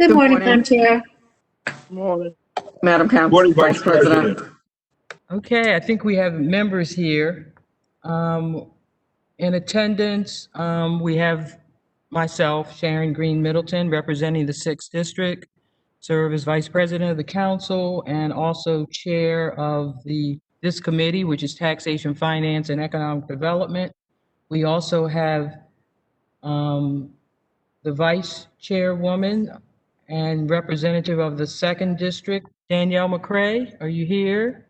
Good morning, morning. Madam Chair. Morning. Madam Council Morning, Vice President. Okay, I think we have members here. In attendance, we have myself, Sharon Green Middleton, representing the 6th District, serve as Vice President of the Council and also Chair of this committee, which is Taxation, Finance, and Economic Development. We also have the Vice Chairwoman and representative of the 2nd District, Danielle McCray. Are you here?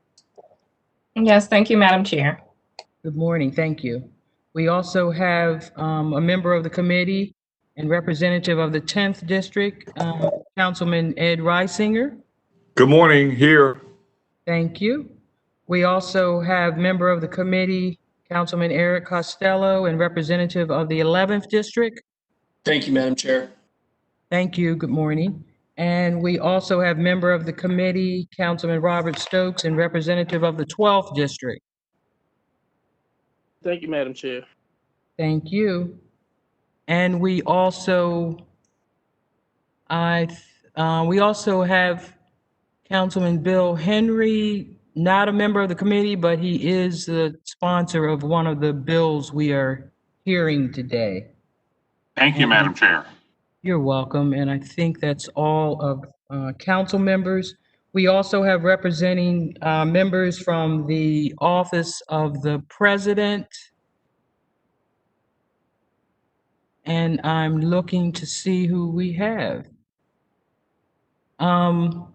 Yes, thank you, Madam Chair. Good morning, thank you. We also have a member of the committee and representative of the 10th District, Councilman Ed Reisinger. Good morning, here. Thank you. We also have member of the committee, Councilman Eric Costello, and representative of the 11th District. Thank you, Madam Chair. Thank you, good morning. And we also have member of the committee, Councilman Robert Stokes, and representative of the 12th District. Thank you, Madam Chair. Thank you. And we also, we also have Councilman Bill Henry, not a member of the committee, but he is the sponsor of one of the bills we are hearing today. Thank you, Madam Chair. You're welcome, and I think that's all of council members. We also have representing members from the Office of the President. And I'm looking to see who we have. Dominic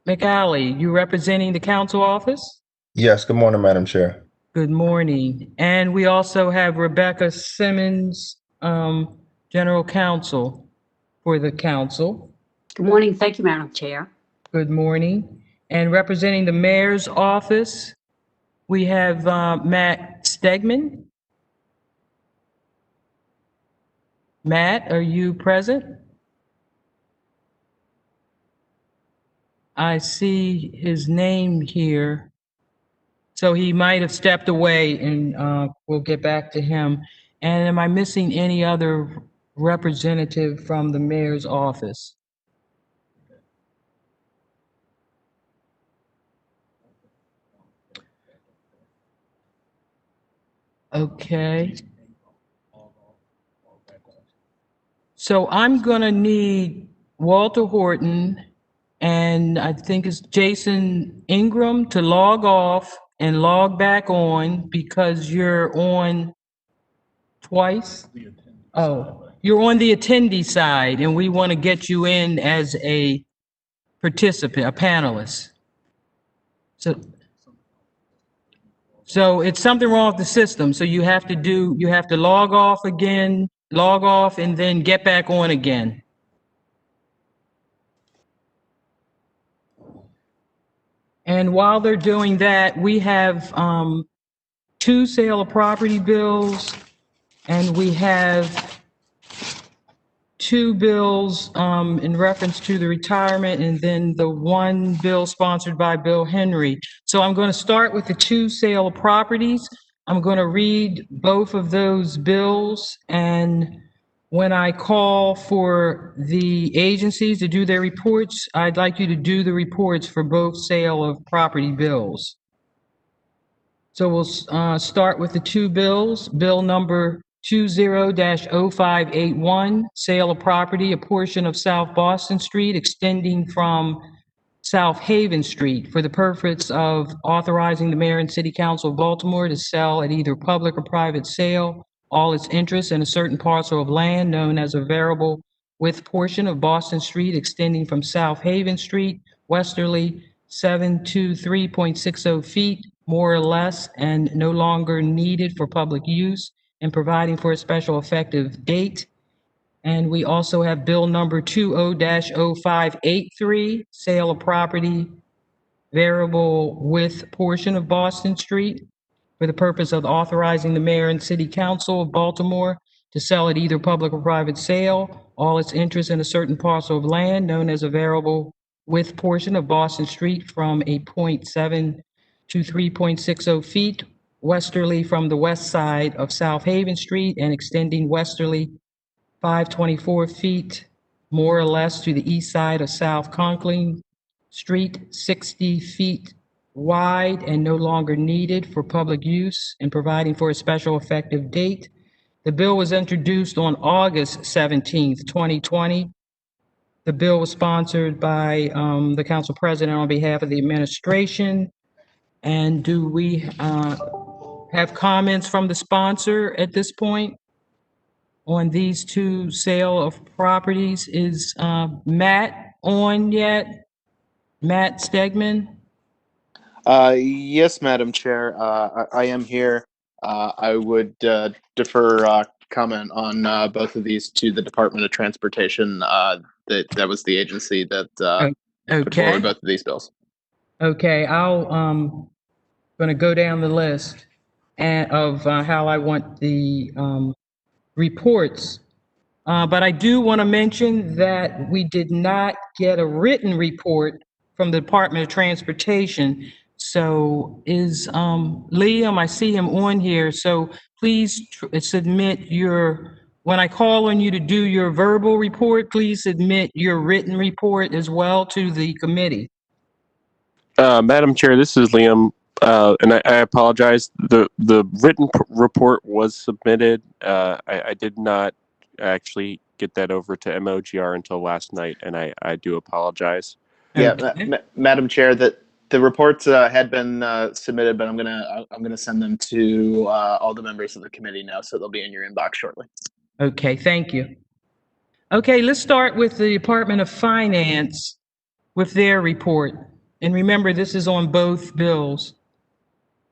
McAlley, you representing the council office? Yes, good morning, Madam Chair. Good morning. And we also have Rebecca Simmons, General Counsel for the council. Good morning. Thank you, Madam Chair. Good morning. And representing the mayor's office, we have Matt Stegman. Matt, are you present? I see his name here. So he might have stepped away, and we'll get back to him. And am I missing any other representative from the mayor's office? Okay. So I'm gonna need Walter Horton and I think it's Jason Ingram to log off and log back on because you're on twice. Oh, you're on the attendee side and we want to get you in as a participant, a panelist. So it's something wrong with the system. So you have to log off again, log off and then get back on again. And while they're doing that, we have 2 sale of property bills, and we have 2 bills in reference to the retirement, and then the 1 bill sponsored by Bill Henry. So I'm going to start with the 2 sale of properties. I'm going to read both of those bills, and when I call for the agencies to do their reports, I'd like you to do the reports for both sale of property bills. So we'll start with the 2 bills. Bill number 20-0581, sale of property, a portion of South Boston Street extending from South Haven Street for the purpose of authorizing the mayor and city council of Baltimore to sell at either public or private sale all its interests in a certain parcel of land known as a variable width portion of Boston Street extending from South Haven Street westerly 723.60 feet, more or less, and no longer needed for public use, and providing for a special effective date. And we also have bill number 20-0583, sale of property, variable width portion of Boston Street for the purpose of authorizing the mayor and city council of Baltimore to sell at either public or private sale all its interest in a certain parcel of land known as a variable width portion of Boston Street from a 0.7 to 3.60 feet westerly from the west side of South Haven Street and extending westerly 524 feet, more or less, to the east side of South Conkling Street, 60 feet wide and no longer needed for public use, and providing for a special effective date. The bill was introduced on August 17th, 2020. The bill was sponsored by the council president on behalf of the administration. And do we have comments from the sponsor at this point on these two sale of properties? Is Matt on yet? Matt Stegman? Yes, Madam Chair, I am here. I would defer comment on both of these to the Department of Transportation. That was the agency that put forward Okay. both of these bills. Okay, I'll going to go down the list and of how I want the reports. But I do want to mention that we did not get a written report from the Department of Transportation. So is Liam, I see him on here. So please submit your, when I call on you to do your verbal report, please submit your written report as well to the committee. Madam Chair, this is Liam, and I apologize. The written report was submitted. I did not actually get that over to MOGR until last night, and I do apologize. Yeah, Okay. Madam Chair, that the reports had been submitted, but I'm gonna send them to all the members of the committee now, so they'll be in your inbox shortly. Okay, thank you. Okay, let's start with the Department of Finance with their report. And remember, this is on both bills.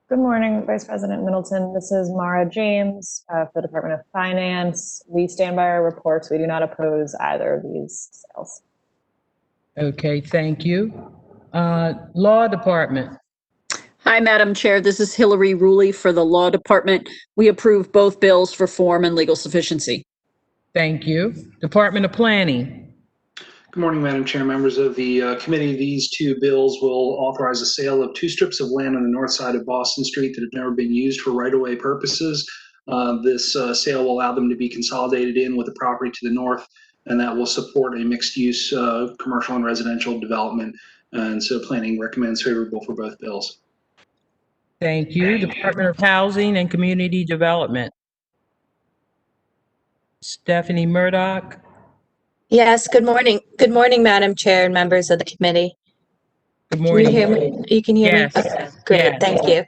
Good morning, Vice President Middleton. This is Mara James for the Department of Finance. We stand by our reports. We do not oppose either of these sales. Okay, thank you. Law Department. Hi, Madam Chair. This is Hillary Ruley for the Law Department. We approve both bills for form and legal sufficiency. Thank you. Department of Planning. Good morning, Madam Chair, members of the committee. These two bills will authorize the sale of 2 strips of land on the north side of Boston Street that have never been used for right-of-way purposes. This sale will allow them to be consolidated in with the property to the north, and that will support a mixed-use commercial and residential development. And so planning recommends favorable for both bills. Thank you. Department of Housing and Community Development. Stephanie Murdoch. Yes, good morning. Good morning, Madam Chair and members of the committee. Good Can you morning. hear me? You can hear Yes. me? Okay, great, Yes. thank you.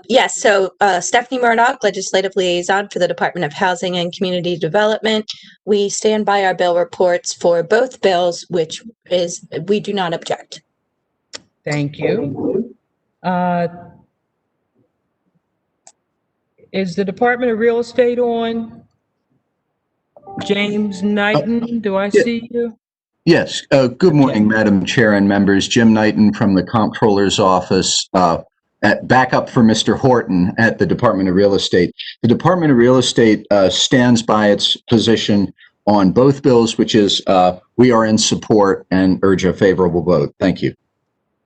Yes, so Stephanie Murdoch, Legislative Liaison for the Department of Housing and Community Development. We stand by our bill reports for both bills, which is, we do not object. Thank you. Is the Department of Real Estate on? James Knighton, do I see you? Yes. Good morning, Madam Chair and members. Jim Knighton from the Comptroller's Office, back up for Mr. Horton at the Department of Real Estate. The Department of Real Estate stands by its position on both bills, which is we are in support and urge a favorable vote. Thank you.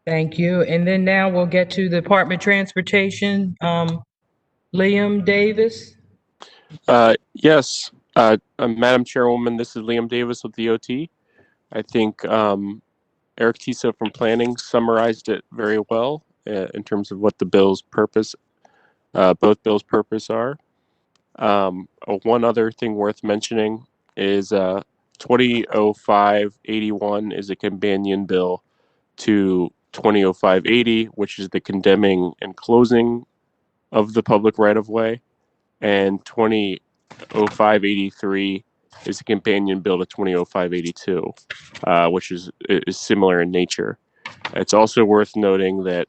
Thank you. And then now we'll get to the Department of Transportation. Liam Davis. Yes, Madam Chairwoman, this is Liam Davis with the OT. I think Eric Tiso from Planning summarized it very well in terms of what the bill's purpose, both bills' purpose are. One other thing worth mentioning is 2005-81 is a companion bill to 2005-80, which is the condemning and closing of the public right-of-way, and 2005-83 is a companion bill to 2005-82, which is similar in nature. It's also worth noting that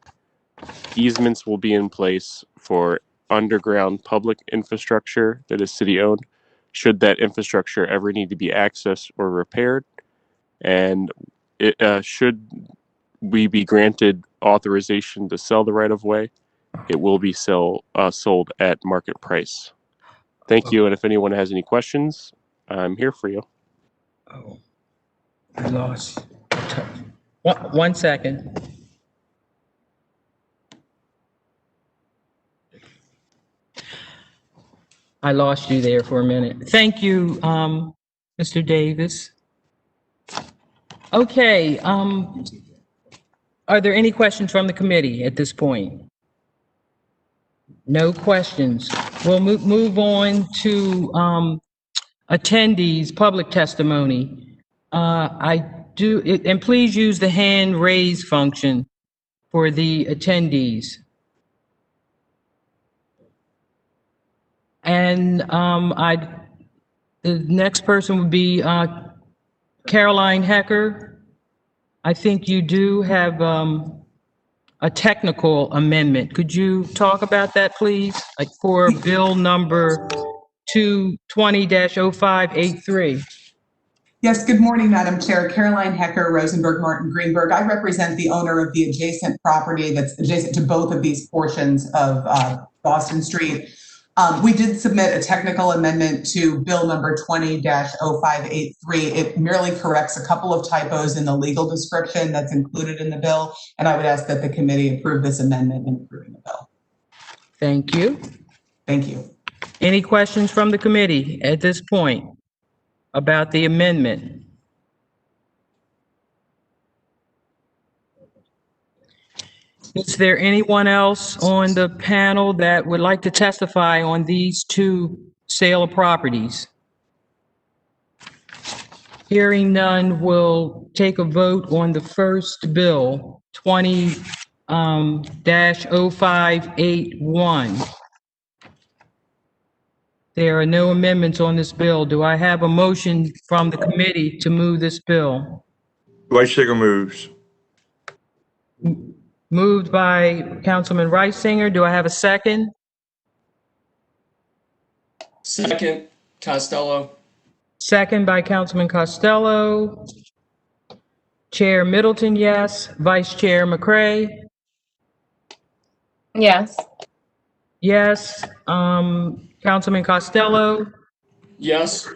easements will be in place for underground public infrastructure that is city-owned, should that infrastructure ever need to be accessed or repaired. And it should we be granted authorization to sell the right-of-way, it will be sold at market price. Thank you, and if anyone has any questions, I'm here for you. Oh, I lost. 1 second. I lost you there for a minute. Thank you, Mr. Davis. Okay, are there any questions from the committee at this point? No questions. We'll move on to attendees, public testimony. And please use the hand raise function for the attendees. And the next person would be Caroline Hecker. I think you do have a technical amendment. Could you talk about that, please? Like for bill number 220-0583. Yes, good morning, Madam Chair. Caroline Hecker, Rosenberg, Martin, Greenberg. I represent the owner of the adjacent property that's adjacent to both of these portions of Boston Street. We did submit a technical amendment to bill number 20-0583. It merely corrects a couple of typos in the legal description that's included in the bill, and I would ask that the committee approve this amendment in approving the bill. Thank you. Thank you. Any questions from the committee at this point about the amendment? Is there anyone else on the panel that would like to testify on these two sale of properties? Hearing none, we'll take a vote on the first bill, 20-0581. There are no amendments on this bill. Do I have a motion from the committee to move this bill? Reisinger moves. Moved by Councilman Reisinger. Do I have a second? Second, Costello. Second by Councilman Costello. Chair Middleton, yes. Vice Chair McCray? Yes. Yes. Councilman Costello? Yes.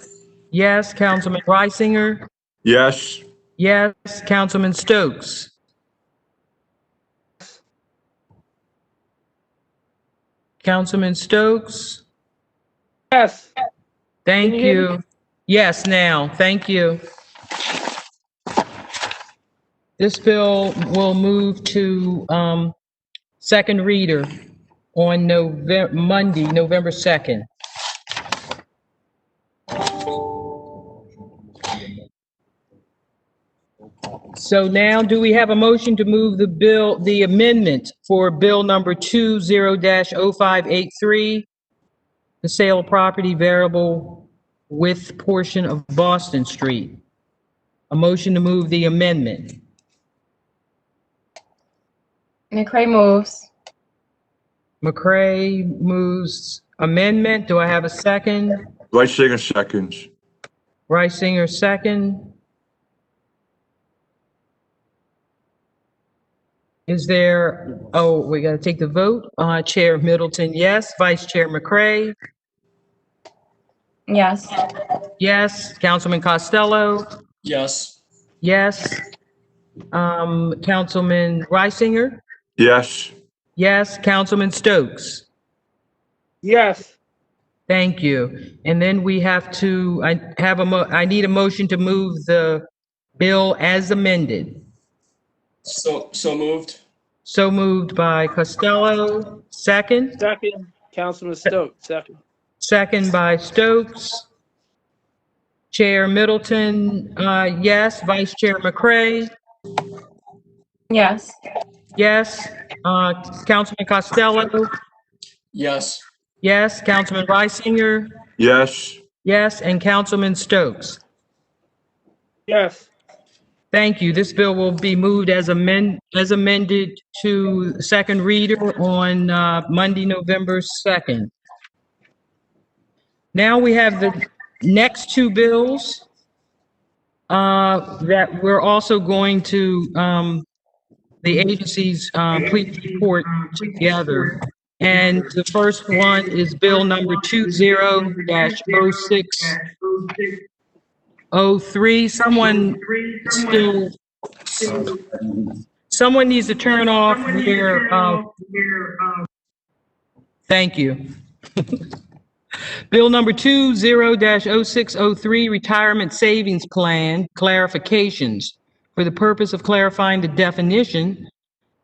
Yes. Councilman Reisinger? Yes. Yes. Councilman Stokes? Councilman Stokes? Yes. Thank you. Yes, now, thank you. This bill will move to second reader on Monday, November 2nd. So now, do we have a motion to move the amendment for bill number 20-0583, the sale of property variable with portion of Boston Street? A motion to move the amendment. McCray moves. McCray moves amendment. Do I have a second? Reisinger seconds. Reisinger second. Is there, oh, we got to take the vote. Chair Middleton, yes. Vice Chair McCray? Yes. Yes. Councilman Costello? Yes. Yes. Councilman Reisinger? Yes. Yes. Councilman Stokes? Yes. Thank you. And then we have to, I need a motion to move the bill as amended. So moved. So moved by Costello. Second? Second, Councilman Stokes. Second. Second by Stokes. Chair Middleton, yes. Vice Chair McCray? Yes. Yes. Councilman Costello? Yes. Yes. Councilman Reisinger? Yes. Yes. And Councilman Stokes? Yes. Thank you. This bill will be moved as amended to second reader on Monday, November 2nd. Now we have the next two bills that we're also going to, the agencies please report together. And the first one is bill number 20-0603. Someone needs to turn off their, thank you. Bill number 20-0603, Retirement Savings Plan Clarifications for the purpose of clarifying the definition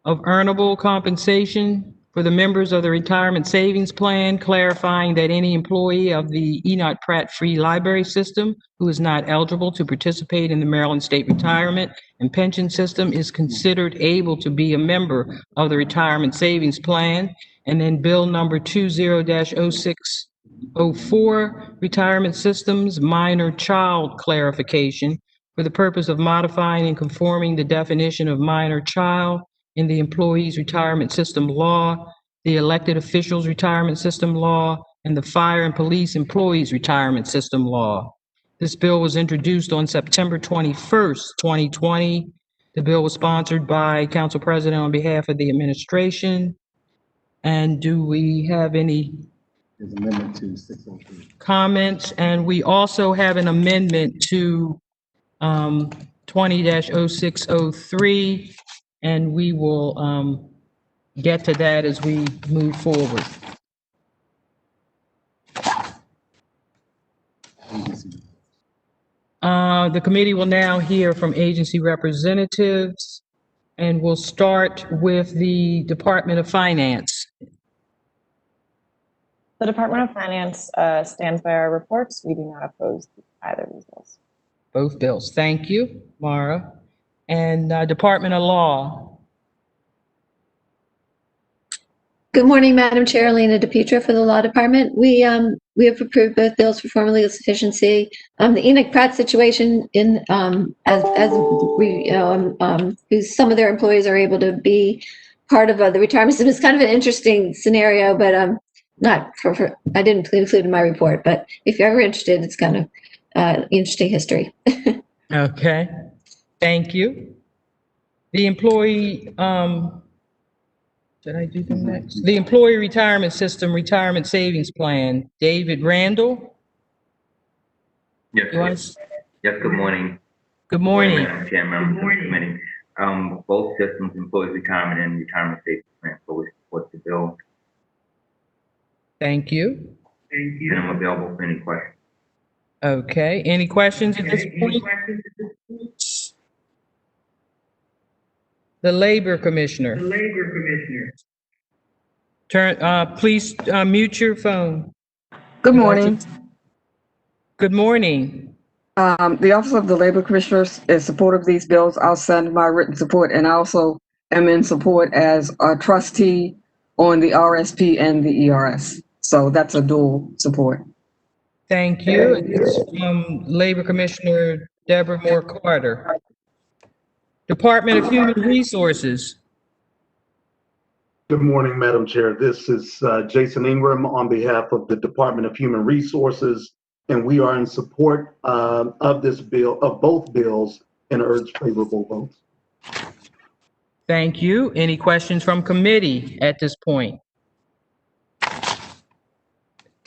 of earnable compensation for the members of the Retirement Savings Plan, clarifying that any employee of the Enoch Pratt Free Library System who is not eligible to participate in the Maryland State Retirement and Pension System is considered able to be a member of the Retirement Savings Plan. And then Bill number 20-0604, Retirement Systems Minor Child Clarification for the purpose of modifying and conforming the definition of minor child in the Employees Retirement System Law, the Elected Officials Retirement System Law, and the Fire and Police Employees Retirement System Law. This bill was introduced on September 21st, 2020. The bill was sponsored by Council President on behalf of the administration. And do we have any comments? And we also have an amendment to 20-0603. And we will get to that as we move forward. The committee will now hear from agency representatives, and we'll start with the Department of Finance. The Department of Finance stands by our reports. We do not oppose either of these bills. Both bills. Thank you, Mara. And Department of Law. Good morning, Madam Chair. Elena DePietro for the Law Department. We have approved both bills for formal legal sufficiency. The Enoch Pratt situation, whose some of their employees are able to be part of the retirement system, is kind of an interesting scenario, but I didn't include in my report. But if you're ever interested, it's kind of interesting history. Okay. Thank you. The employee, did I do them next? The Employee Retirement System Retirement Savings Plan, David Randall. Yes, good morning. Good morning. Madam Chair, members of the committee. Both systems, Employee Retirement and Retirement Savings Plan, so we support the bill. Thank you. And I'm available for any questions. Okay, any questions at this point? The Labor Commissioner. Please mute your phone. Good morning. Good morning. The Office of the Labor Commissioner is supportive of these bills. I'll send my written support, and I also am in support as a trustee on the RSP and the ERS. So that's a dual support. Thank you. It's from Labor Commissioner Deborah Moore Carter. Department of Human Resources. Good morning, Madam Chair. This is Jason Ingram on behalf of the Department of Human Resources, and we are in support of this bill, of both bills, and urge favorable votes. Thank you. Any questions from committee at this point?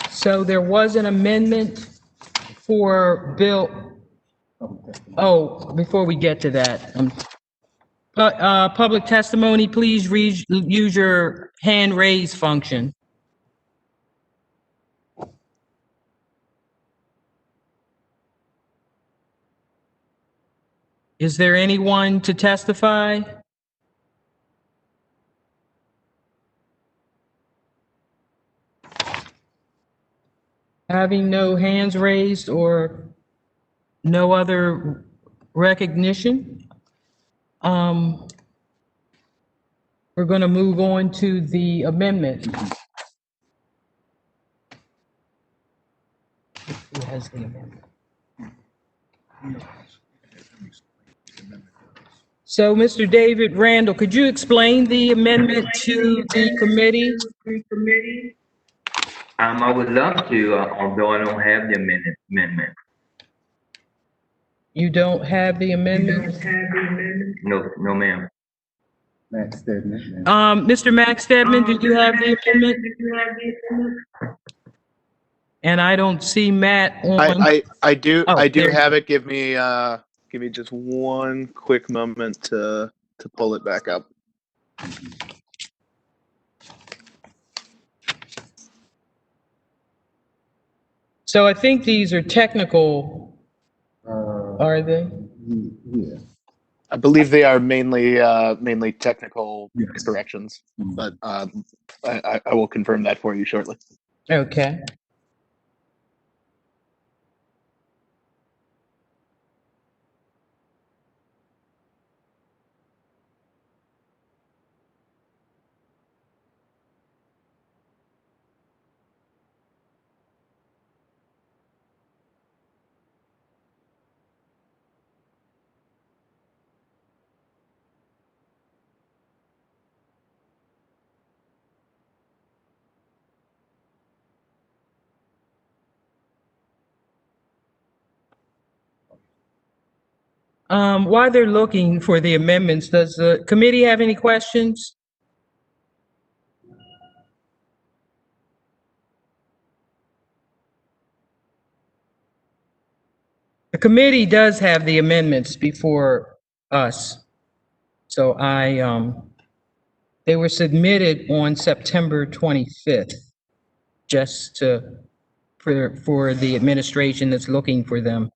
So there was an amendment for bill. Oh, before we get to that, public testimony, please use your hand raise function. Is there anyone to testify? Having no hands raised or no other recognition, we're going to move on to the amendment. Who has the amendment? So, Mr. David Randall, could you explain the amendment to the committee? I would love to, although I don't have the amendment. You don't have the amendment? No, ma'am. Max Stedman. Mr. Max Stedman, did you have the amendment? And I don't see Matt on. I do there. have it. Give me just one quick moment to pull it back up. So I think these are technical, are they? Yeah. I believe they are mainly technical corrections, but I will confirm that for you shortly. Okay. While they're looking for the amendments, does the committee have any questions? The committee does have the amendments before us. So they were submitted on September 25th, just for the administration that's looking for them.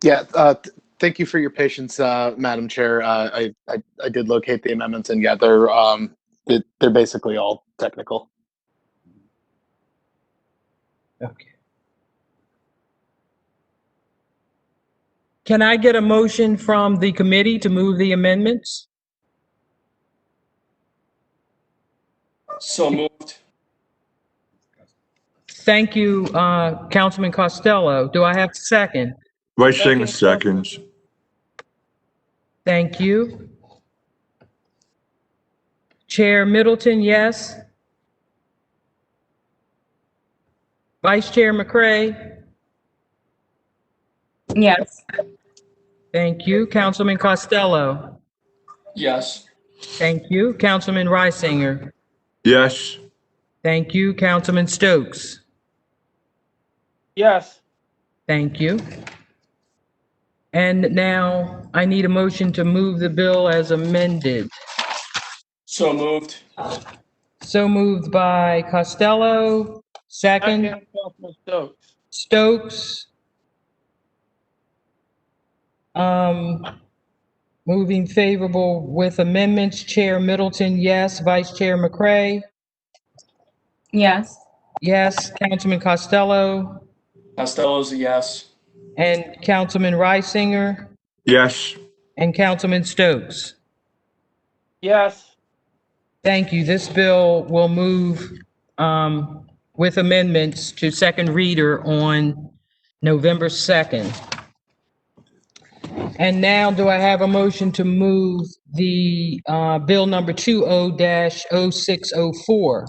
Yeah, thank you for your patience, Madam Chair. I did locate the amendments, and yeah, they're basically all technical. Okay. Can I get a motion from the committee to move the amendments? So moved. Thank you, Councilman Costello. Do I have a second? Reisinger seconds. Thank you. Chair Middleton, yes. Vice Chair McCray? Yes. Thank you. Councilman Costello? Yes. Thank you. Councilman Reisinger? Yes. Thank you. Councilman Stokes? Yes. Thank you. And now I need a motion to move the bill as amended. So moved. So moved by Costello. Second, Councilman Stokes. Stokes. Moving favorable with amendments, Chair Middleton, yes. Vice Chair McCray? Yes. Yes. Councilman Costello? Costello's a yes. And Councilman Reisinger? Yes. And Councilman Stokes? Yes. Thank you. This bill will move with amendments to second reader on November 2nd. And now do I have a motion to move the bill number 20-0604?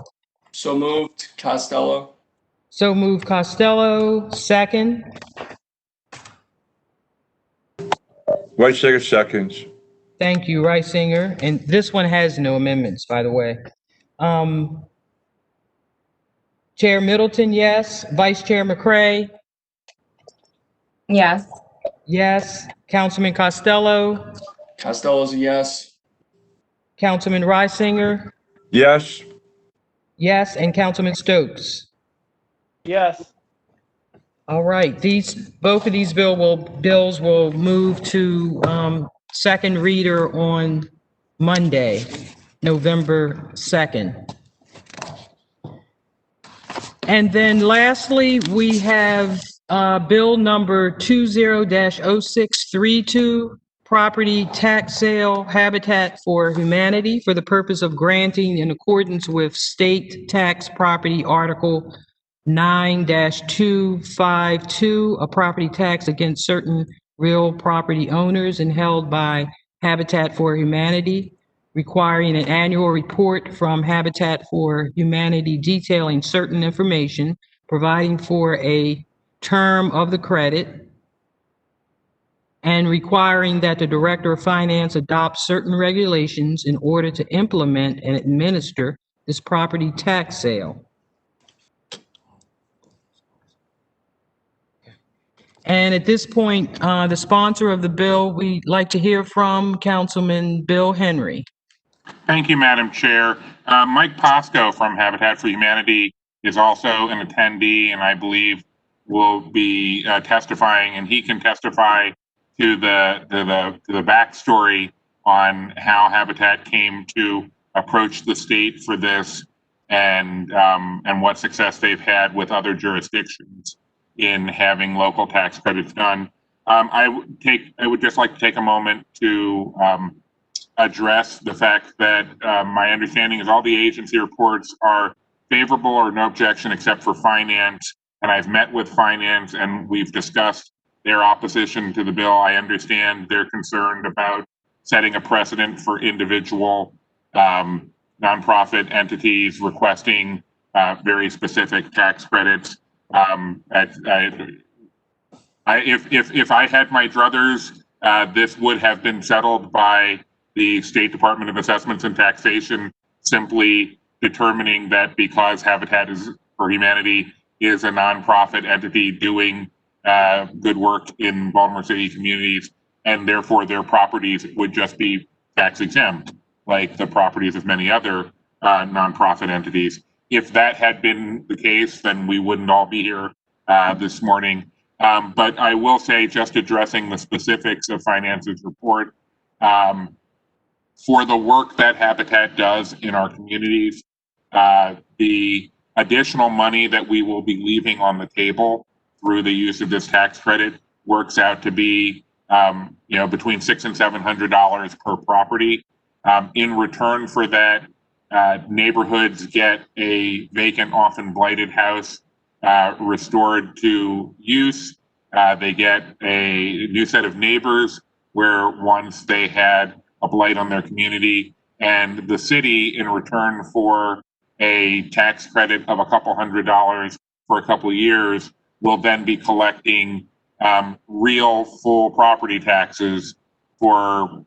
So moved. Costello. So moved Costello, second. Reisinger seconds. Thank you, Reisinger. And this one has no amendments, by the way. Chair Middleton, yes. Vice Chair McCray? Yes. Yes. Councilman Costello? Costello's a yes. Councilman Reisinger? Yes. Yes. And Councilman Stokes? Yes. All right, both of these bills will move to second reader on Monday, November 2nd. And then lastly, we have bill number 20-0632, property tax sale Habitat for Humanity for the purpose of granting in accordance with state tax property article 9-252, a property tax against certain real property owners and held by Habitat for Humanity, requiring an annual report from Habitat for Humanity detailing certain information, providing for a term of the credit and requiring that the Director of Finance adopt certain regulations in order to implement and administer this property tax sale. And at this point, the sponsor of the bill, we'd like to hear from Councilman Bill Henry. Thank you, Madam Chair. Mike Posco from Habitat for Humanity is also an attendee, and I believe will be testifying, and he can testify to the backstory on how Habitat came to approach the state for this, and what success they've had with other jurisdictions in having local tax credits done. I would just like to take a moment to address the fact that my understanding is all the agency reports are favorable or no objection except for finance. And I've met with finance and we've discussed their opposition to the bill. I understand they're concerned about setting a precedent for individual nonprofit entities requesting very specific tax credits. If I had my druthers, this would have been settled by the State Department of Assessments and Taxation, simply determining that because Habitat for Humanity is a nonprofit entity doing good work in Baltimore City communities, and therefore their properties would just be tax exempt, like the properties of many other nonprofit entities. If that had been the case, then we wouldn't all be here this morning. But I will say, just addressing the specifics of Finance's report, for the work that Habitat does in our communities, the additional money that we will be leaving on the table through the use of this tax credit works out to be between $600 and $700 per property. In return for that, neighborhoods get a vacant, often blighted house restored to use. They get a new set of neighbors where once they had a blight on their community, and the city, in return for a tax credit of a couple $100 for a couple of years, will then be collecting real full property taxes for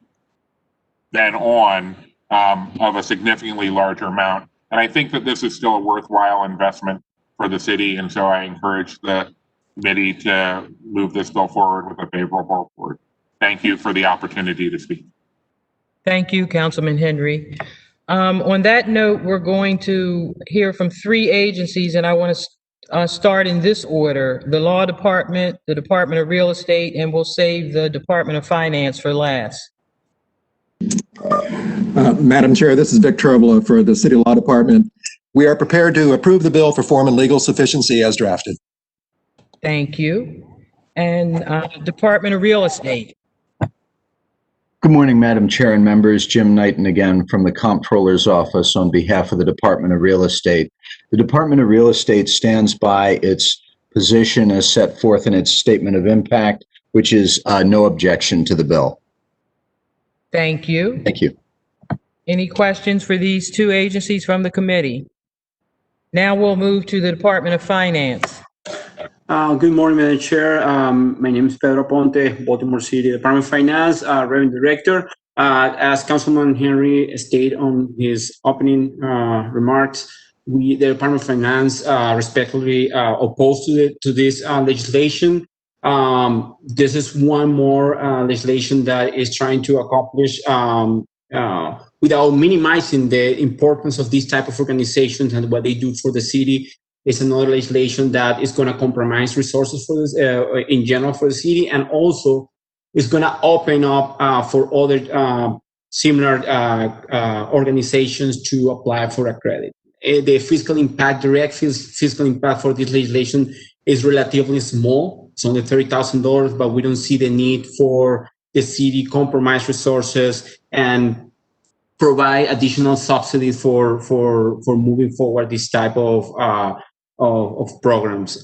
then on of a significantly larger amount. And I think that this is still a worthwhile investment for the city, and so I encourage the committee to move this bill forward with a favorable report. Thank you for the opportunity to speak. Thank you, Councilman Henry. On that note, we're going to hear from 3 agencies, and I want to start in this order: the Law Department, the Department of Real Estate, and we'll save the Department of Finance for last. Madam Chair, this is Vic Trovola for the City Law Department. We are prepared to approve the bill for form and legal sufficiency as drafted. Thank you. And Department of Real Estate. Good morning, Madam Chair and members. Jim Knighton again from the Comptroller's Office on behalf of the Department of Real Estate. The Department of Real Estate stands by its position as set forth in its statement of impact, which is no objection to the bill. Thank you. Thank you. Any questions for these 2 agencies from the committee? Now we'll move to the Department of Finance. Good morning, Madam Chair. My name is Pedro Ponte, Baltimore City Department of Finance, Revenue Director. As Councilman Henry stated on his opening remarks, the Department of Finance respectfully opposed to this legislation. This is one more legislation that is trying to accomplish without minimizing the importance of these type of organizations and what they do for the city. It's another legislation that is going to compromise resources for this in general for the city, and also is going to open up for other similar organizations to apply for a credit. The fiscal impact, direct fiscal impact for this legislation is relatively small. It's only $30,000, but we don't see the need for the city compromise resources and provide additional subsidies for moving forward this type of programs.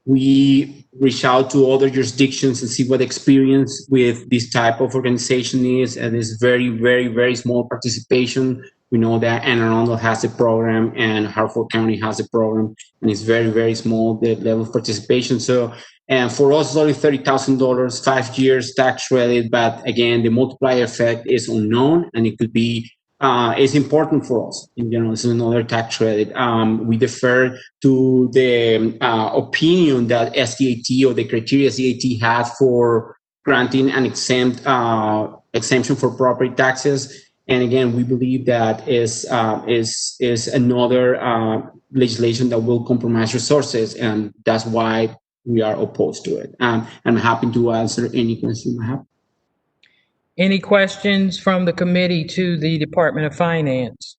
We reach out to other jurisdictions and see what experience with this type of organization is, and it's very, very, very small participation We know that Anne Arundel has a program and Hartford County has a program, and it's very, very small, the level of participation. So, and for us, it's only $30,000, 5 years tax credit. But again, the multiplier effect is unknown, and it could be, it's important for us. In general, this is another tax credit. We defer to the opinion that SDAT or the criteria SDAT had for granting an exemption for property taxes. And again, we believe that is another legislation that will compromise resources, and that's why we are opposed to it. I'm happy to answer any question you have. Any questions from the committee to the Department of Finance?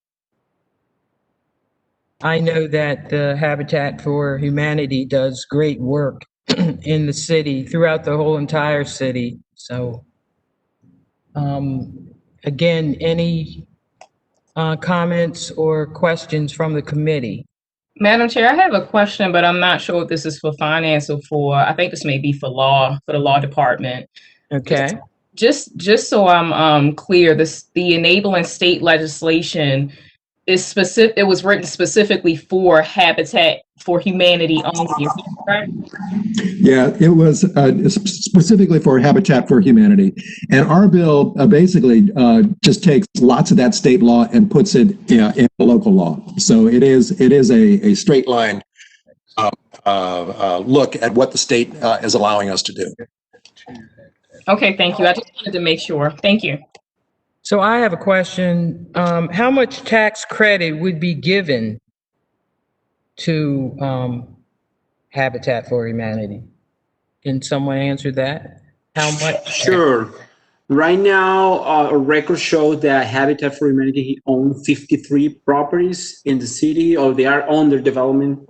I know that the Habitat for Humanity does great work in the city, throughout the whole entire city. So, again, any comments or questions from the committee? Madam Chair, I have a question, but I'm not sure if this is for finance or for, I think this may be for law, for the law department. Okay. Just so I'm clear, the enabling state legislation is specific. It was written specifically for Habitat for Humanity only, right? Yeah, it was specifically for Habitat for Humanity. And our bill basically just takes lots of that state law and puts it in local law. So it is a straight line look at what the state is allowing us to do. Okay, thank you. I just wanted to make sure. Thank you. So I have a question. How much tax credit would be given to Habitat for Humanity? Can someone answer that? How much? Sure. Right now, a record shows that Habitat for Humanity owns 53 properties in the city, or they are under development.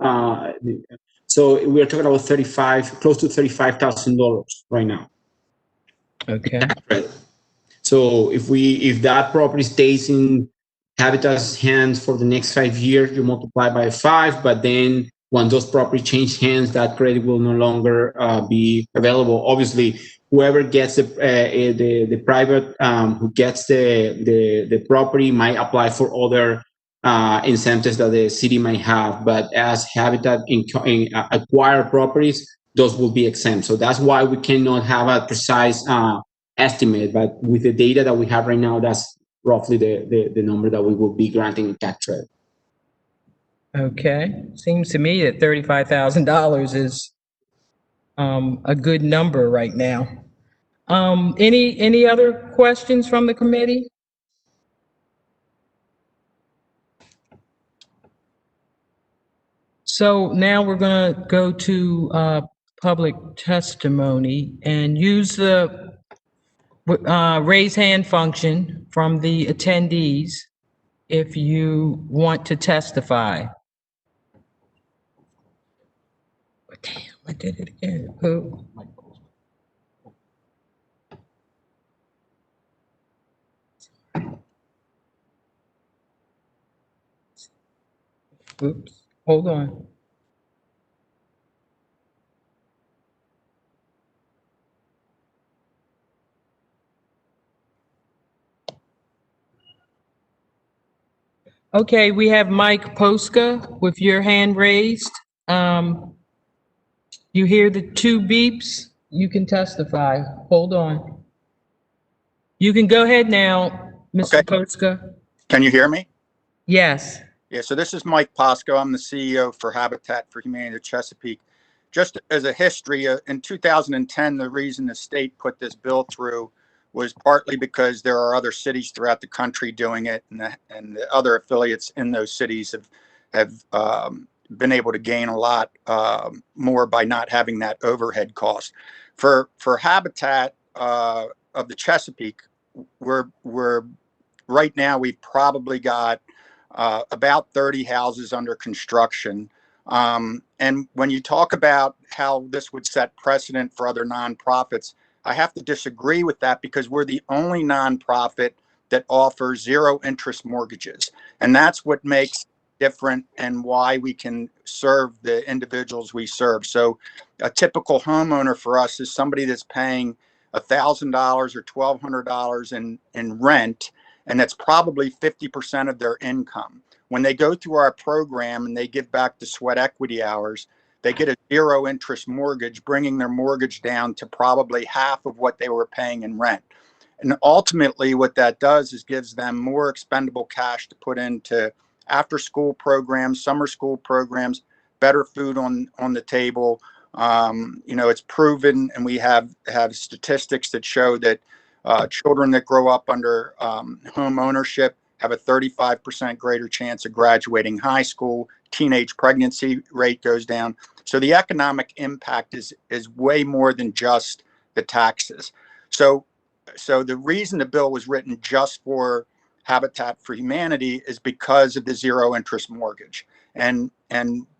So we are talking about close to $35,000 right now. Okay. So if that property stays in Habitat's hands for the next 5 years, you multiply by 5, but then when those property change hands, that credit will no longer be available. Obviously, whoever gets the private who gets the property might apply for other incentives that the city might have, but as Habitat acquire properties, those will be exempt. So that's why we cannot have a precise estimate, but with the data that we have right now, that's roughly the number that we will be granting in tax credit. Okay. Seems to me that $35,000 is a good number right now. Any other questions from the committee? So now we're going to go to public testimony and use the raise hand function from the attendees if you want to testify. Damn, I did it again. Who? Oops, hold on. Okay, we have Mike Posca with your hand raised. You hear the 2 beeps? You can testify. Hold on. You can go ahead now, Mr. Posca. Can you hear me? Yes. Yeah, so this is Mike Posco. I'm the CEO for Habitat for Humanity of Chesapeake. Just as a history, in 2010, the reason the state put this bill through was partly because there are other cities throughout the country doing it, and the other affiliates in those cities have been able to gain a lot more by not having that overhead cost. For Habitat of the Chesapeake, we're right now we've probably got about 30 houses under construction. And when you talk about how this would set precedent for other nonprofits, I have to disagree with that because we're the only nonprofit that offers 0 interest mortgages. And that's what makes different and why we can serve the individuals we serve. So a typical homeowner for us is somebody that's paying $1,000 or $1,200 in rent, and that's probably 50% of their income. When they go through our program and they give back the sweat equity hours, they get a 0 interest mortgage, bringing their mortgage down to probably half of what they were paying in rent. And ultimately what that does is gives them more expendable cash to put into after school programs, summer school programs, better food on the table. It's proven, and we have statistics that show that children that grow up under home ownership have a 35% greater chance of graduating high school. Teenage pregnancy rate goes down. So the economic impact is way more than just the taxes. So the reason the bill was written just for Habitat for Humanity is because of the 0 interest mortgage. And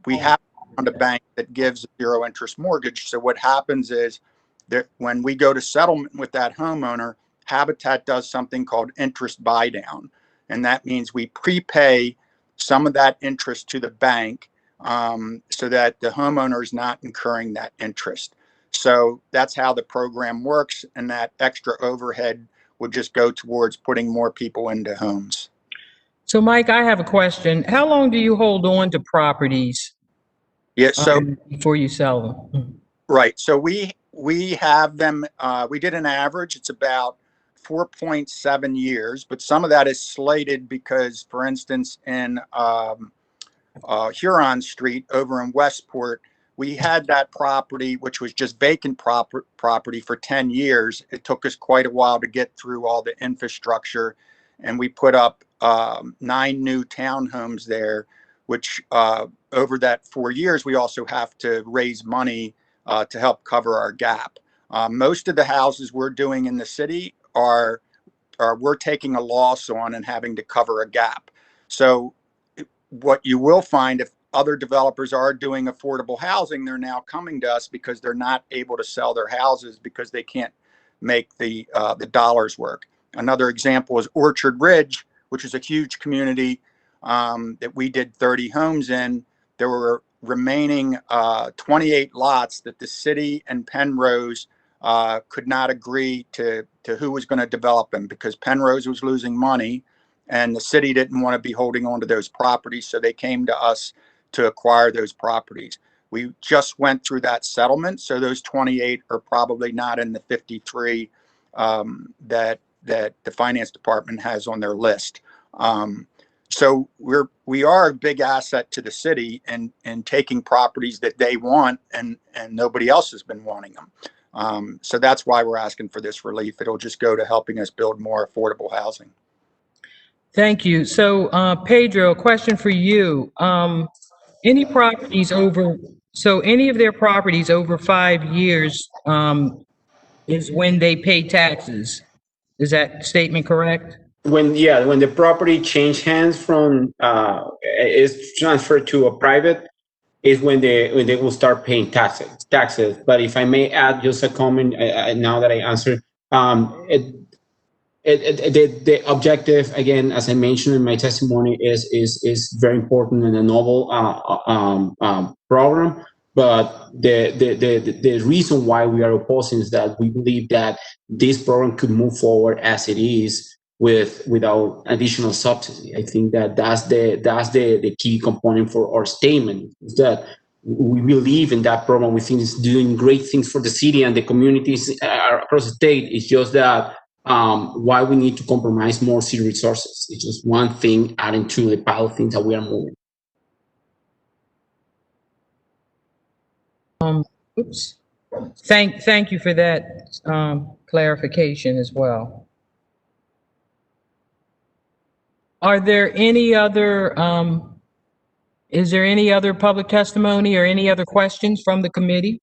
we have found a bank that gives a 0 interest mortgage. So what happens is that when we go to settlement with that homeowner, Habitat does something called interest buy down. And that means we prepay some of that interest to the bank so that the homeowner is not incurring that interest. So that's how the program works. And that extra overhead would just go towards putting more people into homes. So Mike, I have a question. How long do you hold on to properties? Yeah, so before you sell them? Right. So we have them, we did an average, it's about 4.7 years, but some of that is slated because, for instance, in Huron Street over in Westport, we had that property, which was just vacant property for 10 years. It took us quite a while to get through all the infrastructure, and we put up 9 new townhomes there, which over that 4 years, we also have to raise money to help cover our gap. Most of the houses we're doing in the city are we're taking a loss on and having to cover a gap. So what you will find, if other developers are doing affordable housing, they're now coming to us because they're not able to sell their houses because they can't make the dollars work. Another example is Orchard Ridge, which is a huge community that we did 30 homes in. There were remaining 28 lots that the city and Penrose could not agree to who was going to develop them because Penrose was losing money and the city didn't want to be holding on to those properties. So they came to us to acquire those properties. We just went through that settlement. So those 28 are probably not in the 53 that the finance department has on their list. So we are a big asset to the city and taking properties that they want and nobody else has been wanting them. So that's why we're asking for this relief. It'll just go to helping us build more affordable housing. Thank you. So Pedro, a question for you. Any properties over, so any of their properties over 5 years is when they pay taxes. Is that statement correct? When the property change hands from is transferred to a private is when they will start paying taxes. But if I may add just a comment now that I answered, the objective, again, as I mentioned in my testimony, is very important and a novel program. But the reason why we are opposing is that we believe that this program could move forward as it is without additional subsidy. I think that's the key component for our statement, is that we believe in that program. We think it's doing great things for the city and the communities across the state. It's just that why we need to compromise more city resources. It's just one thing adding to the pile of things that we are moving. Oops. Thank you for that clarification as well. Are there any other, is there any other public testimony or any other questions from the committee?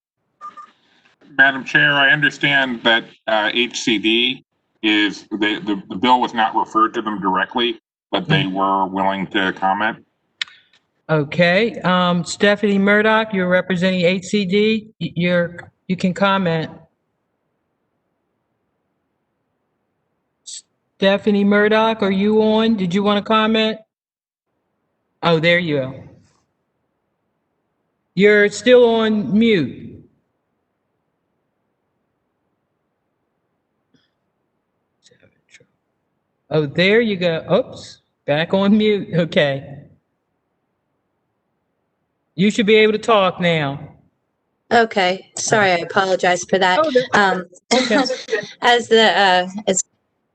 Madam Chair, I understand that HCD is, the bill was not referred to them directly, but they were willing to comment. Okay, Stephanie Murdoch, you're representing HCD. You can comment. Stephanie Murdoch, are you on? Did you want to comment? Oh, there you go. You're still on mute. Oh, there you go. Oops, back on mute. Okay. You should be able to talk now. Okay, sorry, I apologize for that. Oh, As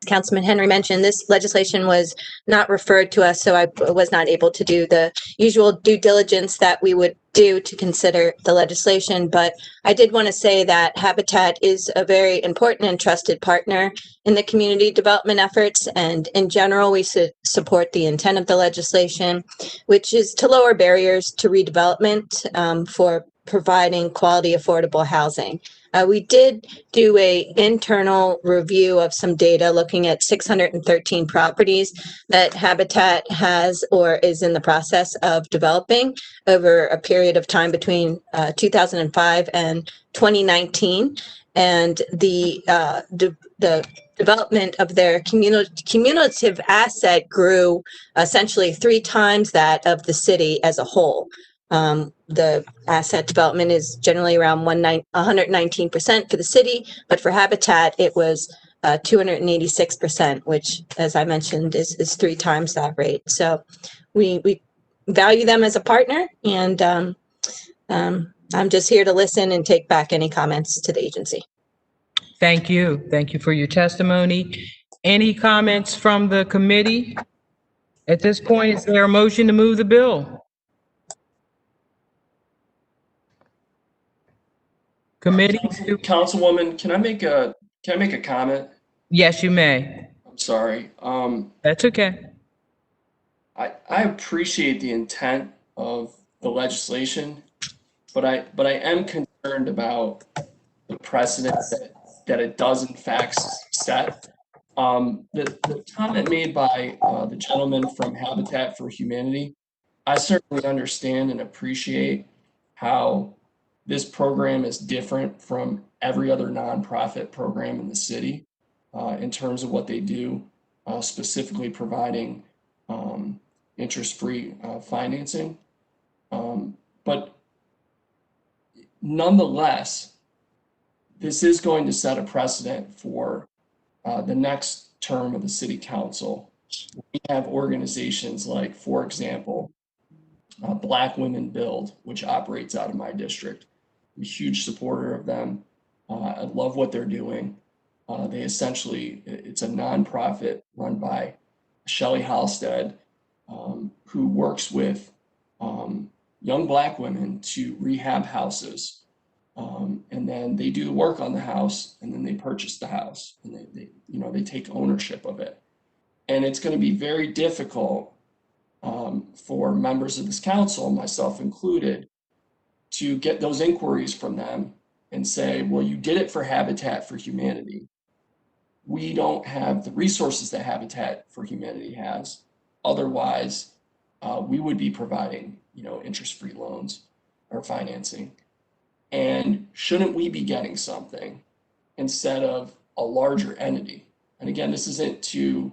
Councilman Henry mentioned, this legislation was not referred to us, so I was not able to do the usual due diligence that we would do to consider the legislation. But I did want to say that Habitat is a very important and trusted partner in the community development efforts. And in general, we support the intent of the legislation, which is to lower barriers to redevelopment for providing quality, affordable housing. We did do a internal review of some data looking at 613 properties that Habitat has or is in the process of developing over a period of time between 2005 and 2019. And the development of their cumulative asset grew essentially 3 times that of the city as a whole. The asset development is generally around 119% for the city, but for Habitat, it was 286%, which, as I mentioned, is 3 times that rate. So we value them as a partner, and I'm just here to listen and take back any comments to the agency. Thank you. Thank you for your testimony. Any comments from the committee? At this point, is there a motion to move the bill? Committee? Councilwoman, can I make a comment? Yes, you may. I'm sorry. That's okay. I appreciate the intent of the legislation, but I am concerned about the precedent that it does in fact set. The comment made by the gentleman from Habitat for Humanity, I certainly understand and appreciate how this program is different from every other nonprofit program in the city in terms of what they do, specifically providing interest-free financing. But nonetheless, this is going to set a precedent for the next term of the city council. We have organizations like, for example, Black Women Build, which operates out of my district. I'm a huge supporter of them. I love what they're doing. They essentially, it's a nonprofit run by Shelley Halstead, who works with young Black women to rehab houses. And then they do the work on the house, and then they purchase the house, and they take ownership of it. And it's going to be very difficult for members of this council, myself included, to get those inquiries from them and say, well, you did it for Habitat for Humanity. We don't have the resources that Habitat for Humanity has. Otherwise, we would be providing, interest-free loans or financing. And shouldn't we be getting something instead of a larger entity? And again, this isn't to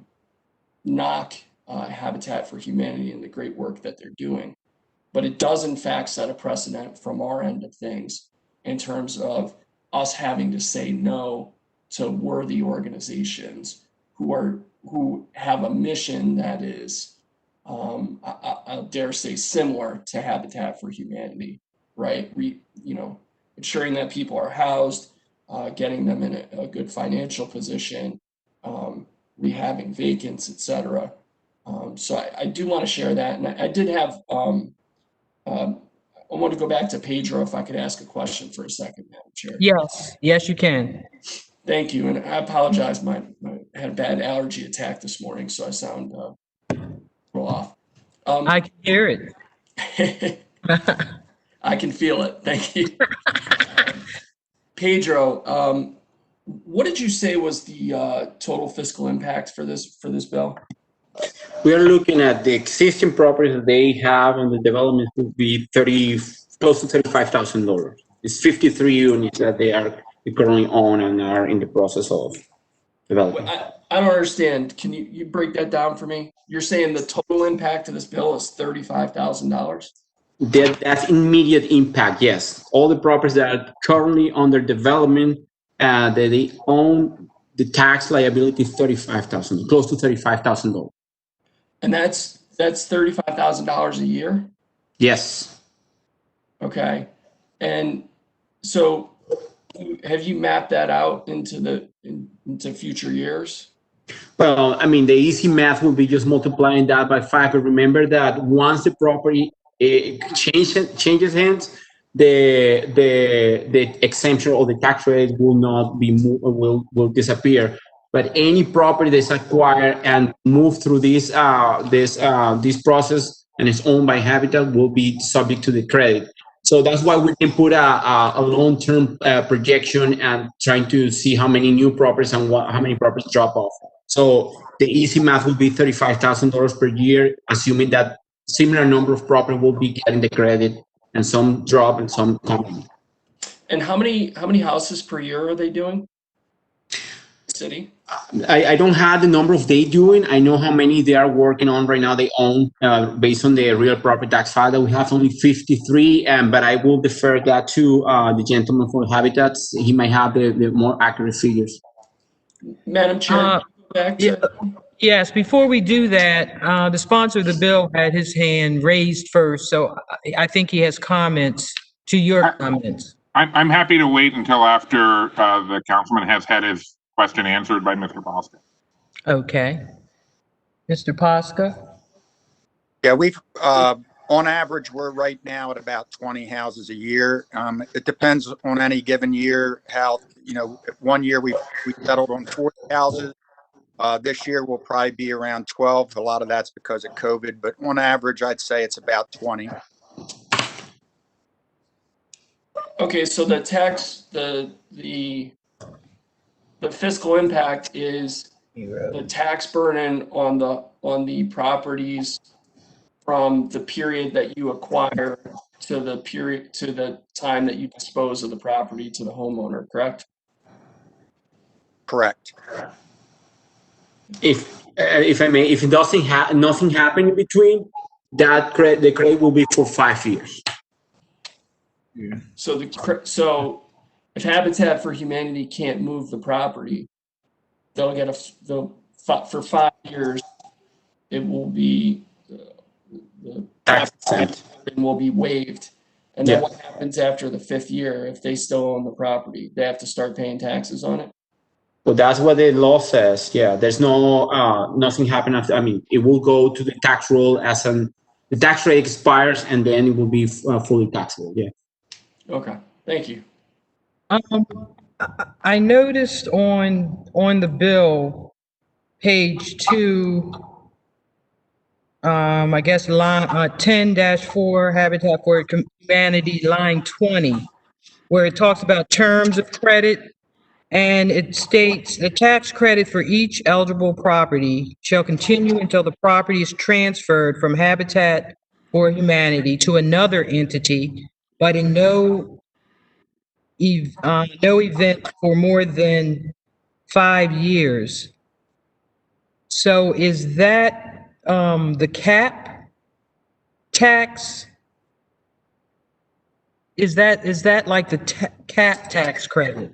knock Habitat for Humanity and the great work that they're doing, but it does in fact set a precedent from our end of things in terms of us having to say no to worthy organizations who have a mission that is, I'll dare say, similar to Habitat for Humanity, right? Ensuring that people are housed, getting them in a good financial position, rehabbing vacants, etc. So I do want to share that, and I did have. I want to go back to Pedro if I could ask a question for a second, Madam Chair. Yes, you can. Thank you, and I apologize. I had a bad allergy attack this morning, so I sound a little off. I can hear it. I can feel it. Thank you. Pedro, what did you say was the total fiscal impact for this bill? We are looking at the existing properties that they have, and the development would be close to $35,000. It's 53 units that they are currently own and are in the process of developing. I don't understand. Can you break that down for me? You're saying the total impact of this bill is $35,000? That's immediate impact, yes. All the properties that are currently under development, that they own the tax liability is $35,000, close to $35,000. And that's $35,000 a year? Yes. Okay. And so have you mapped that out into future years? Well, I mean, the easy math will be just multiplying that by 5. But remember that once the property changes hands, the exemption or the tax rate will not be will disappear. But any property that's acquired and moved through this process and is owned by Habitat will be subject to the credit. So that's why we can put a long-term projection and trying to see how many new properties and how many properties drop off. So the easy math will be $35,000 per year, assuming that similar number of property will be getting the credit, and some drop and some come. And how many houses per year are they doing? City? I don't have the number of they doing. I know how many they are working on right now. They own based on the real property tax file that we have only 53. But I will defer that to the gentleman for Habitats. He might have the more accurate figures. Madam Chair, back to Yes, before we do that, the sponsor of the bill had his hand raised first, so I think he has comments to your comments. I'm happy to wait until after the councilman has had his question answered by Mr. Posca. Okay. Mr. Posca? Yeah, we've, on average, we're right now at about 20 houses a year. It depends on any given year how, one year we settled on 40 houses. This year will probably be around 12. A lot of that's because of COVID, but on average, I'd say it's about 20. Okay, so the tax, the fiscal impact is the tax burden on the properties from the period that you acquire to the time that you dispose of the property to the homeowner, correct? Correct. If I may, if it doesn't nothing happen in between, the credit will be for 5 years. Yeah. So if Habitat for Humanity can't move the property, they'll get for 5 years. It will be the tax will be waived. And then what happens after the 5th year if they still own the property? They have to start paying taxes on it. Well, that's what the law says. Yeah, there's nothing happen after. I mean, it will go to the tax roll the tax rate expires and then it will be fully taxable. Yeah. Okay, thank you. I noticed on the bill, page 2, I guess line 10-4, Habitat for Humanity, line 20, where it talks about terms of credit. And it states the tax credit for each eligible property shall continue until the property is transferred from Habitat for Humanity to another entity, but in no event for more than 5 years. So is that the cap tax? Is that like the cap tax credit?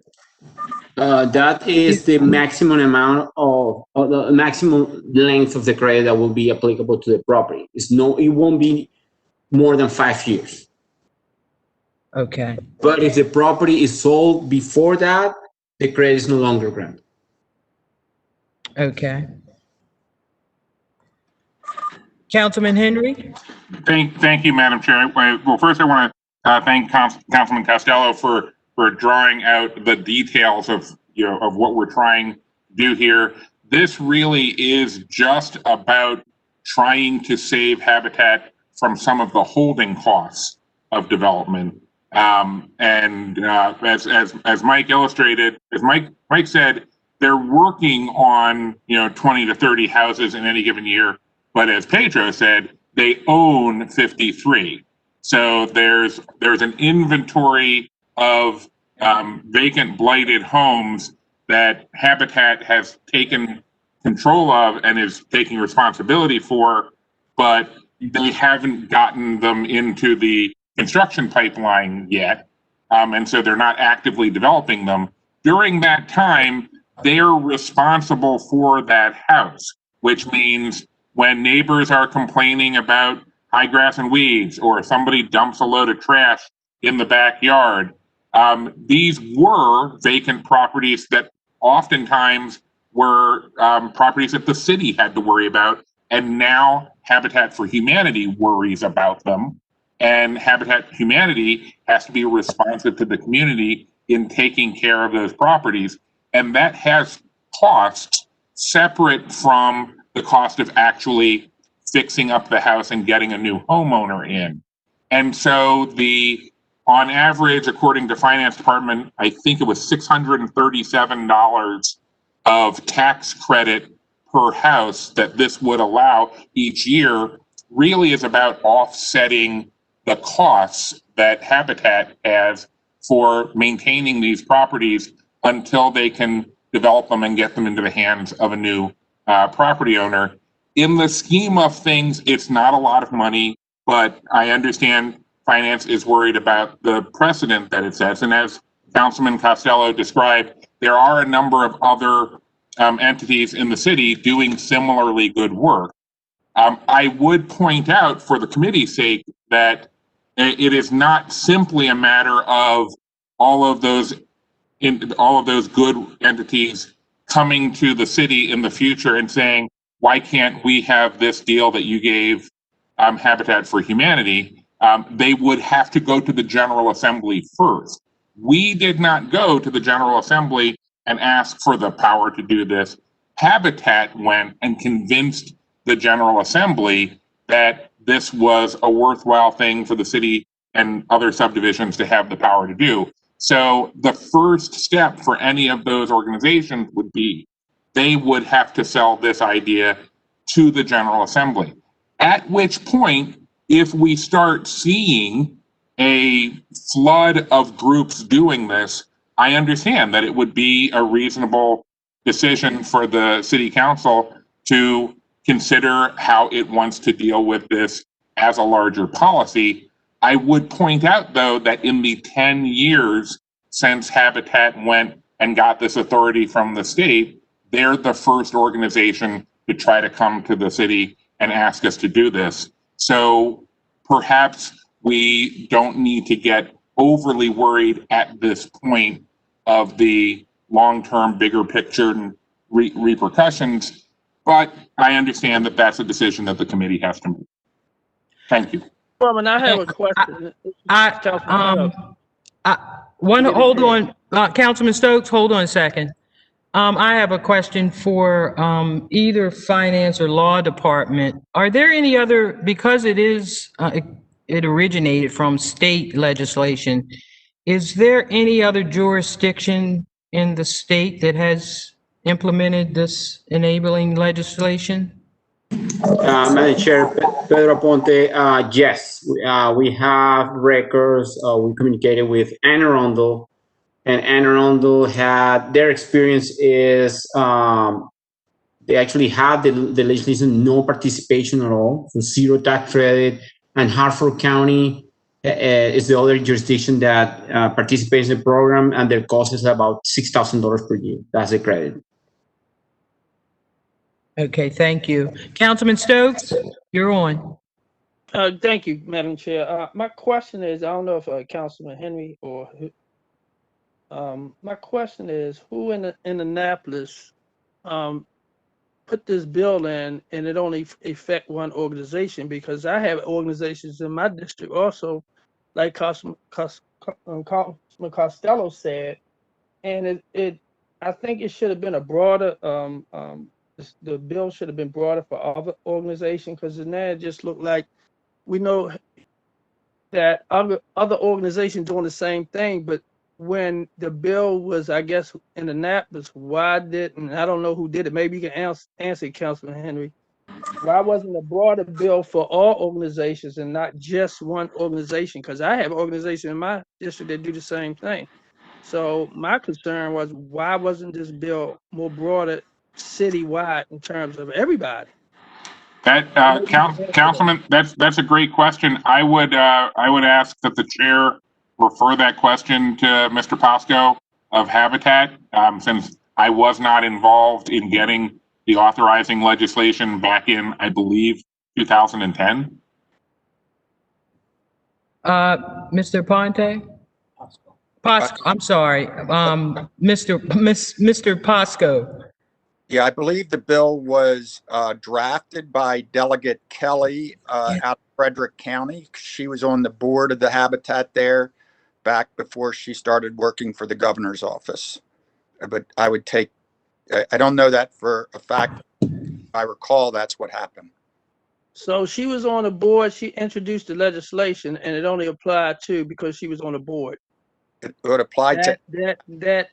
That is the maximum amount of the maximum length of the credit that will be applicable to the property. It won't be more than 5 years. Okay. But if the property is sold before that, the credit is no longer granted. Okay. Councilman Henry? Thank you, Madam Chair. Well, first I want to thank Councilman Costello for drawing out the details of what we're trying to do here. This really is just about trying to save Habitat from some of the holding costs of development. And as Mike illustrated, as Mike said, they're working on 20 to 30 houses in any given year. But as Pedro said, they own 53. So there's an inventory of vacant, blighted homes that Habitat has taken control of and is taking responsibility for, but they haven't gotten them into the construction pipeline yet. And so they're not actively developing them. During that time, they're responsible for that house, which means when neighbors are complaining about high grass and weeds, or somebody dumps a load of trash in the backyard, these were vacant properties that oftentimes were properties that the city had to worry about, and now Habitat for Humanity worries about them, and Habitat for Humanity has to be responsive to the community in taking care of those properties, and that has costs separate from the cost of actually fixing up the house and getting a new homeowner in. And so on average, according to Finance Department, I think it was $637 of tax credit per house that this would allow each year, really is about offsetting the costs that Habitat has for maintaining these properties until they can develop them and get them into the hands of a new property owner. In the scheme of things, it's not a lot of money, but I understand Finance is worried about the precedent that it sets. And as Councilman Costello described, there are a number of other entities in the city doing similarly good work. I would point out, for the committee's sake, that it is not simply a matter of all of those good entities coming to the city in the future and saying, why can't we have this deal that you gave Habitat for Humanity? They would have to go to the General Assembly first. We did not go to the General Assembly and ask for the power to do this. Habitat went and convinced the General Assembly that this was a worthwhile thing for the city and other subdivisions to have the power to do. So the first step for any of those organizations would be they would have to sell this idea to the General Assembly. At which point, if we start seeing a flood of groups doing this, I understand that it would be a reasonable decision for the city council to consider how it wants to deal with this as a larger policy. I would point out, though, that in the 10 years since Habitat went and got this authority from the state, they're the first organization to try to come to the city and ask us to do this. So perhaps we don't need to get overly worried at this point of the long-term, bigger picture and repercussions, but I understand that that's a decision that the committee has to make. Thank you. Chairman, I have a question. Hold on, Councilman Stokes, hold on a second. I have a question for either Finance or Law Department. Are there any other, because it originated from state legislation, is there any other jurisdiction in the state that has implemented this enabling legislation? Madam Chair, Pedro Ponte, yes, we have records. We communicated with Anne Arundel, and Anne Arundel had, their experience is they actually had the legislation, no participation at all, so zero tax credit, and Hartford County is the other jurisdiction that participates in the program, and their cost is about $6,000 per year. That's the credit. Okay, thank you. Councilman Stokes, you're on. Thank you, Madam Chair. My question is, I don't know if Councilman Henry or my question is, who in Annapolis put this bill in, and it only affect one organization? Because I have organizations in my district also, like Councilman Costello said, and I think it should have been a broader. The bill should have been broader for other organizations, because now it just looked like we know that other organizations doing the same thing, but when the bill was, I guess, in Annapolis, why didn't, I don't know who did it, maybe you can answer, Councilman Henry, why wasn't a broader bill for all organizations and not just one organization? Because I have organizations in my district that do the same thing. So my concern was, why wasn't this bill more broader citywide in terms of everybody? That Councilman, that's a great question. I would ask that the chair refer that question to Mr. Pasco of Habitat, since I was not involved in getting the authorizing legislation back in, I believe, 2010. Mr. Ponte? Pasco, I'm sorry, Mr. Pasco. Yeah, I believe the bill was drafted by Delegate Kelly out of Frederick County. She was on the board of the Habitat there back before she started working for the governor's office. But I would take, I don't know that for a fact. I recall that's what happened. So she was on the board, she introduced the legislation, and it only applied to because she was on the board. It would apply to That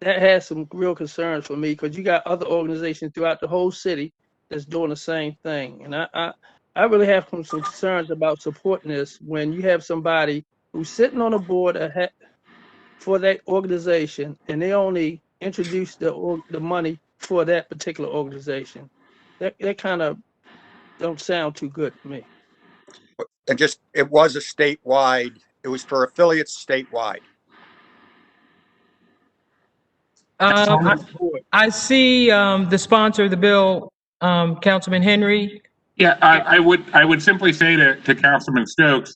has some real concerns for me, because you got other organizations throughout the whole city that's doing the same thing. And I really have some concerns about supporting this when you have somebody who's sitting on a board for that organization, and they only introduce the money for that particular organization. That kind of don't sound too good to me. and just, it was a statewide, it was for affiliates statewide. I see the sponsor of the bill, Councilman Henry. Yeah, I would simply say to Councilman Stokes,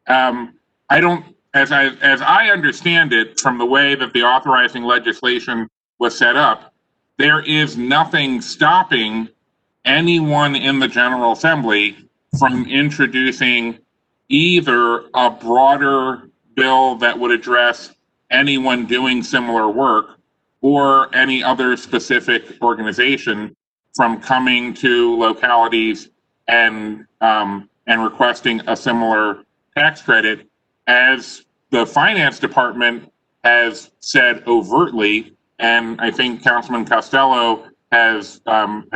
I don't, as I understand it, from the way that the authorizing legislation was set up, there is nothing stopping anyone in the General Assembly from introducing either a broader bill that would address anyone doing similar work or any other specific organization from coming to localities and requesting a similar tax credit, as the finance department has said overtly, and I think Councilman Costello has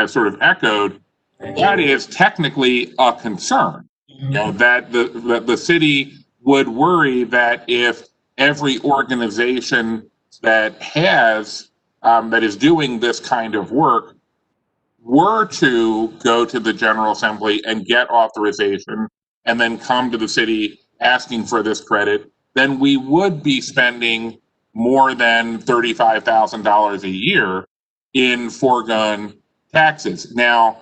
sort of echoed. That is technically a concern. You know, that the city would worry that if every organization that is doing this kind of work were to go to the General Assembly and get authorization and then come to the city asking for this credit, then we would be spending more than $35,000 a year in foregone taxes. Now,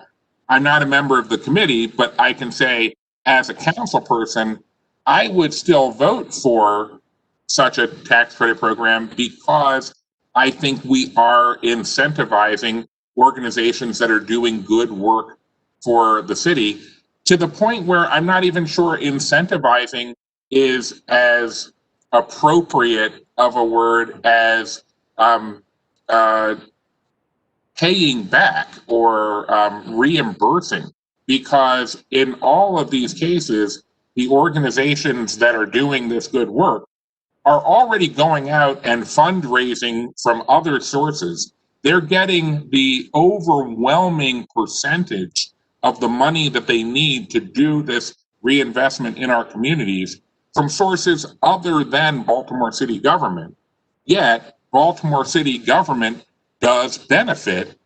I'm not a member of the committee, but I can say as a council person, I would still vote for such a tax credit program because I think we are incentivizing organizations that are doing good work for the city, to the point where I'm not even sure incentivizing is as appropriate of a word as paying back or reimbursing, because in all of these cases, the organizations that are doing this good work are already going out and fundraising from other sources. They're getting the overwhelming percentage of the money that they need to do this reinvestment in our communities from sources other than Baltimore City government. Yet, Baltimore City government does benefit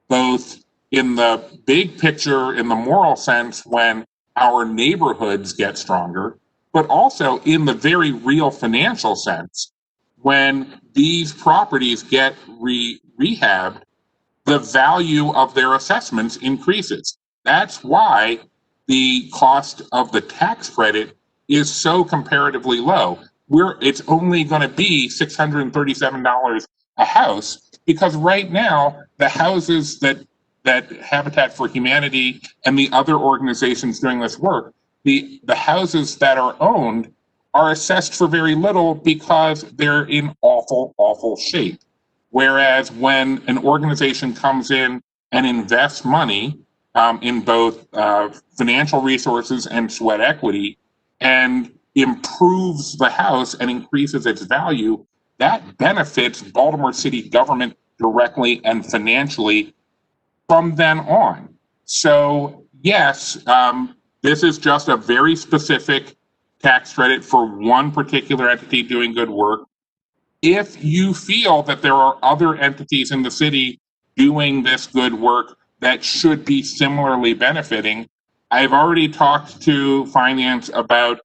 both in the big picture, in the moral sense, when our neighborhoods get stronger, but also in the very real financial sense, when these properties get rehabbed, the value of their assessments increases. That's why the cost of the tax credit is so comparatively low. It's only going to be $637 a house, because right now the houses that Habitat for Humanity and the other organizations doing this work, the houses that are owned are assessed for very little because they're in awful, awful shape. Whereas when an organization comes in and invests money in both financial resources and sweat equity and improves the house and increases its value, that benefits Baltimore City government directly and financially from then on. So yes, this is just a very specific tax credit for one particular entity doing good work. If you feel that there are other entities in the city doing this good work that should be similarly benefiting, I've already talked to finance about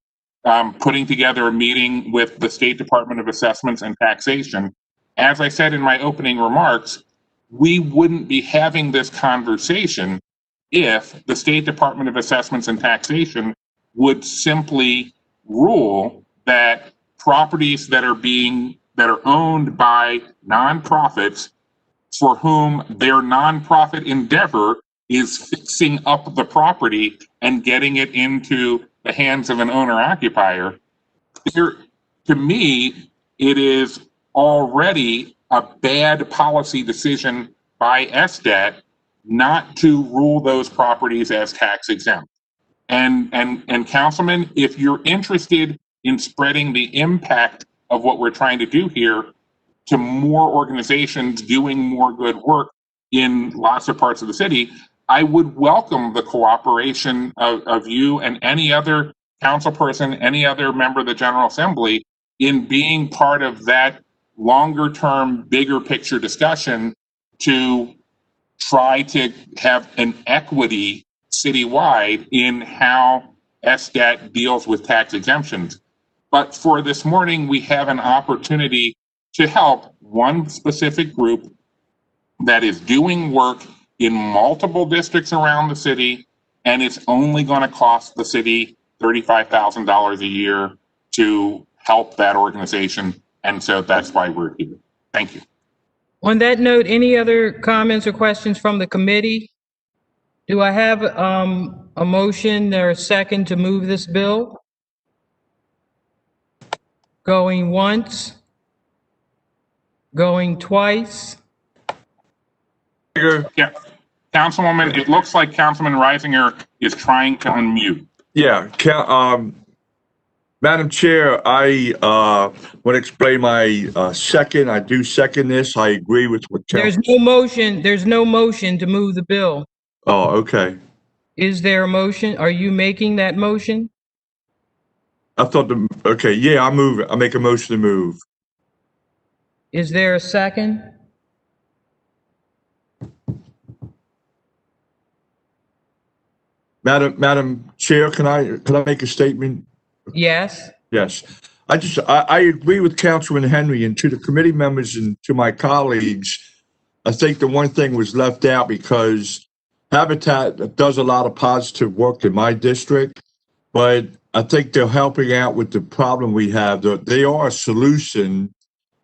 putting together a meeting with the State Department of Assessments and Taxation as I said in my opening remarks, we wouldn't be having this conversation if the State Department of Assessments and Taxation would simply rule that properties that are owned by nonprofits for whom their nonprofit endeavor is fixing up the property and getting it into the hands of an owner-occupier. To me, it is already a bad policy decision by SDAT not to rule those properties as tax exempt. And Councilman, if you're interested in spreading the impact of what we're trying to do here to more organizations doing more good work in lots of parts of the city, I would welcome the cooperation of you and any other council person, any other member of the General Assembly in being part of that longer term, bigger picture discussion to try to have an equity citywide in how SDAT deals with tax exemptions. But for this morning, we have an opportunity to help one specific group that is doing work in multiple districts around the city, and it's only going to cost the city $35,000 a year to help that organization. And so that's why we're here. Thank you. On that note, any other comments or questions from the committee? Do I have a motion or a second to move this bill? Going once? Going twice? Yeah, Councilwoman, it looks like Councilman Reisinger is trying to unmute. Yeah, Madam Chair, I want to explain my second. I do second this. I agree with what There's no motion to move the bill. Oh, okay. Is there a motion? Are you making that motion? I thought okay, yeah, I move it. I make a motion to move. Is there a second? Madam Chair, can I make a statement? Yes. Yes. I agree with Councilman Henry, and to the committee members and to my colleagues, I think the one thing was left out because Habitat does a lot of positive work in my district, but I think they're helping out with the problem we have. They are a solution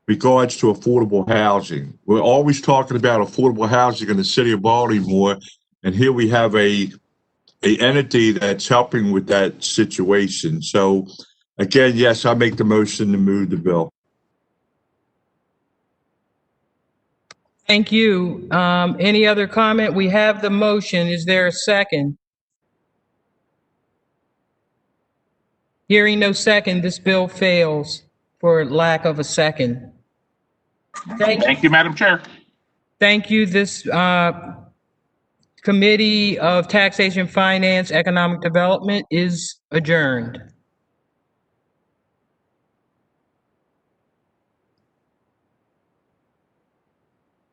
regards to affordable housing. We're always talking about affordable housing in the city of Baltimore, and here we have a entity that's helping with that situation. So again, yes, I make the motion to move the bill. Thank you. Any other comment? We have the motion. Is there a second? Hearing no second, this bill fails for lack of a second. Thank you, Madam Chair. Thank you. This Committee of Taxation, Finance, Economic Development is adjourned.